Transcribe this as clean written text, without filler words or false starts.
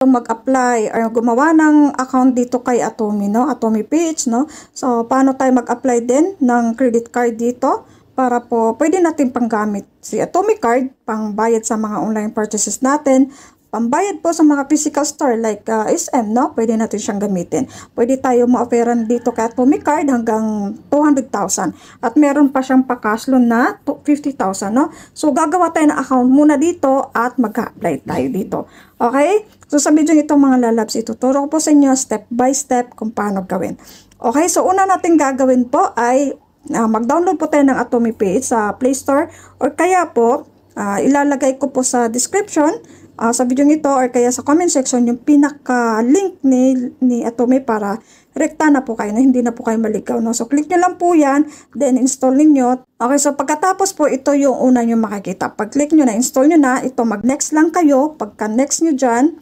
mag-apply or gumawa ng account dito kay Atome, no? Atome PH, no? So, paano tayo mag-apply din ng credit card dito para po pwede natin panggamit si Atome card, pangbayad sa mga online purchases natin, pambayad po sa mga physical store like SM, no? Pwede natin siyang gamitin. Pwede tayo ma-offeran dito kay Atome card hanggang 200,000. At meron pa siyang pa-cash loan na 50,000, no? So, gagawa tayo ng account muna dito at mag-apply tayo dito. Okay? So, sa video itong mga lalabs, ituturo ko po sa inyo step by step kung paano gawin. Okay? So, una natin gagawin po ay mag-download po tayo ng Atome PH sa Play Store or kaya po, ilalagay ko po sa description sa video nito or kaya sa comment section yung pinaka-link ni Atome para rekta na po kayo na hindi na po kayo maligaw, no? So, click nyo lang po yan, then install ninyo. Okay, so pagkatapos po, ito yung una nyo makikita. Pag click nyo na, install nyo na, ito mag-next lang kayo. Pagka-next nyo dyan,